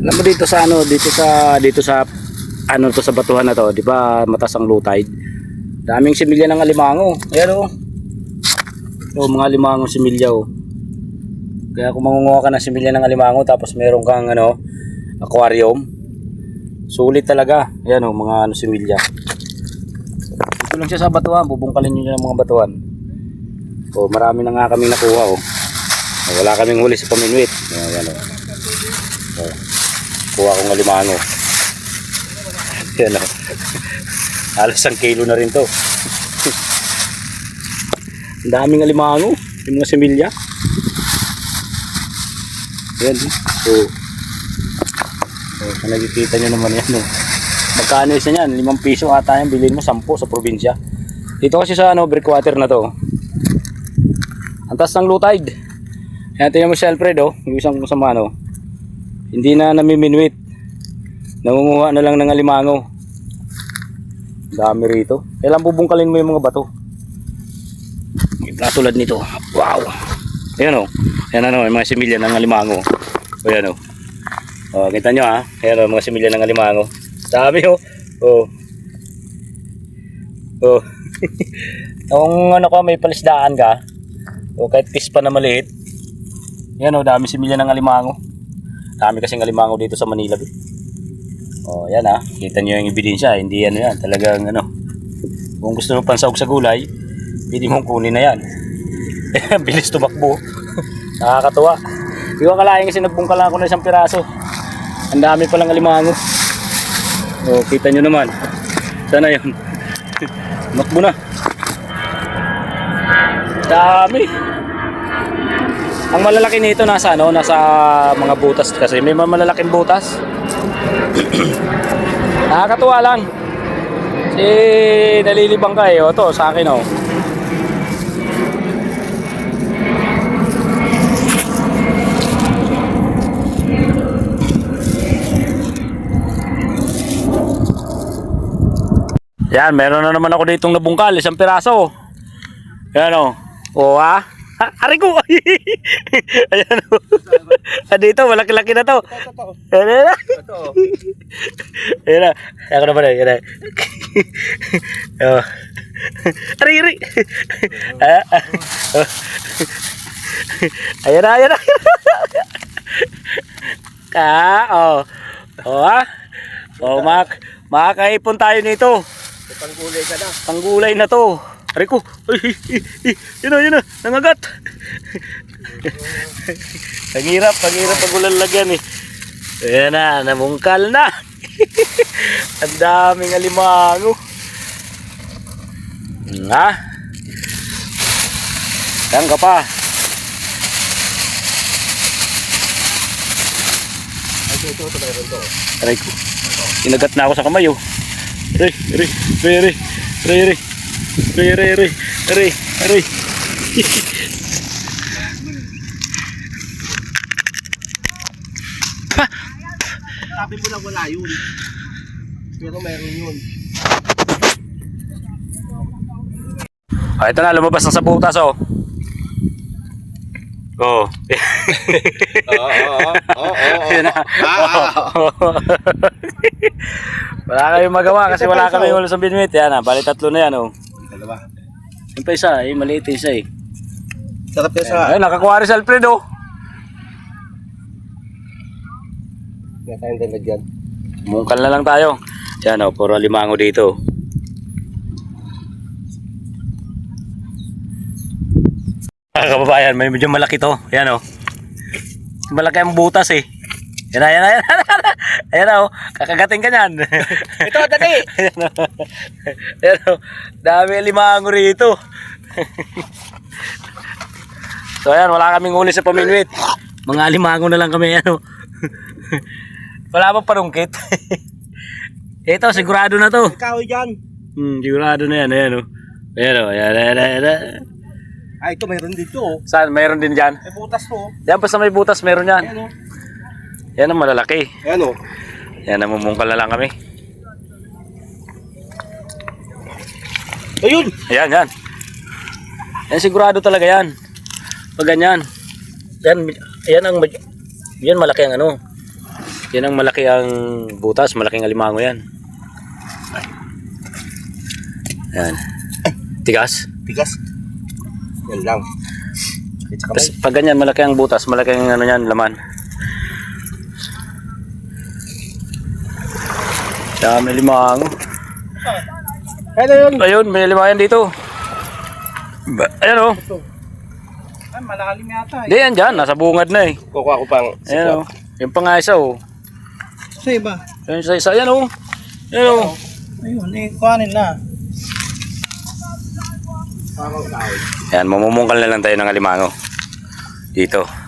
Alam mo dito sa ano, dito sa ano to, sa batuhan na to, di ba mataas ang low tide? Daming similya ng alimango. Ayan oh. Oh, mga alimango similya oh. Kaya kung mangunguha ka ng similya ng alimango tapos meron kang ano, aquarium, sulit talaga. Ayan oh, mga ano similya. Dito lang siya sa batuhan, bubungkalin niyo ng mga batuhan. Oh, marami na nga kaming nakuha oh. Wala kaming huli sa paminwit. Ayan oh. Oh. Kuha kong alimango. Yan o. Halos 1 kilo na rin to. Ang daming alimango. Yung mga similya. Yan o. So, nakikita nyo naman yan o. Magkano isa yan? 5 piso ata yan. Bilhin mo 10 sa probinsya. Dito kasi sa ano, breakwater na to. Ang taas ng low tide. Yan, tingnan mo si Alfred o. Yung isang kasama ano. Hindi na namiminwit. Nangunguha na lang ng alimango. Dami rito. Kailan bubungkalin mo yung mga bato? Tulad nito. Wow. Ayan o. Ayan ano, yung mga similya ng alimango. Ayan o. O, kita nyo ha. Ayan o, mga similya ng alimango. Dami o. O. O. Kung ano ka, may palisdaan ka. O kahit pispa na maliit. Ayan o, dami similya ng alimango. Dami kasing alimango dito sa Manila. Oh, yan ha. Kita nyo yung ebidensya. Hindi ano yan. Talagang ano. Kung gusto mo pansahog sa gulay, pwede mong kunin na yan. Bilis tumakbo. Nakakatuwa. Di ko akalain kasi nagbungkal ako na 1 piraso. Ang dami palang alimango. Oh, kita nyo naman. Sana yun. Tumakbo na. Dami. Ang malalaki nito nasa ano, nasa mga butas kasi may malalaking butas. Nakakatuwa lang. Si nalilibang ka eh, o to sa akin oh. Yan, meron na naman ako ditong nabungkal, 1 piraso. Yan oh. O ha? Ari ko. Ayan o. Dito, malaki-laki na to. Ayan na. Ayan na. Ako naman eh. Ayan na. Ari, ari. Ayan na, ayan na. O. O ha? O, makakaipon tayo nito. Panggulay ka na. Panggulay na to. Aray ko. Yun na. Nangagat. Panghirap pag ulalagyan eh. Ayan na, namungkal na. Ang daming alimango. Ha? Yan ka pa. Ito mayroon to. Aray ko. Inagat na ako sa kamay oh. Aray. Sabi mo na wala yun. Pero meron yun. Ah, ito na, lumabas na sa butas oh. Oh. Yan na. Wala kayong magawa kasi wala kami ulo sa binwit. Yan na, bali 3 na yan oh. Dalawa. Yung pa isa, maliit isa eh. Sarap yan sa... Ayun, nakakuha rin si Alfredo. Kaya tayong dalagyan. Mungkal na lang tayo. Yan o, puro alimango dito. Kababayan, may medyo malaki to. Yan o. Malaki ang butas eh. Yan na. Ayan o, kakagating ka nyan. Ito, dali! Ayan o, dami alimango rito. So ayan, wala kaming huli sa paminwit. Mga alimango na lang kami. Ayan o. Wala pa parungkit. Ito, sigurado na to. Kahoy dyan. Sigurado na yan. Ayan o. Ayan. Ay, ito mayroon dito oh. Saan? Mayroon din dyan? May butas to. Yan, basta may butas, meron yan. Ayan oh. Yan ang malalaki. Ayan oh. Yan, namumungkal na lang kami. Ayun! Ayan. Yan, sigurado talaga yan. Pag ganyan. Yan malaki ang ano. Yan ang malaki ang butas, malaking alimango yan. Yan. Tigas. Tigas. Yan lang. Sa kamay. Tapos pag ganyan, malaki ang butas, malaki ang ano yan, laman. Dami limango. Ano yun? Ayun, may limango dito. Ayan o. Ay, malalim yata Hindi, yan dyan. Nasa bungad na eh. Kukuha ko pang Ayan o. Yung pa nga isa o. Sa iba. Yung isa isa. Ayan o. Ayan o. Ayun, kuhanin na. Ayan, mamumungkal na lang tayo ng alimango. Dito.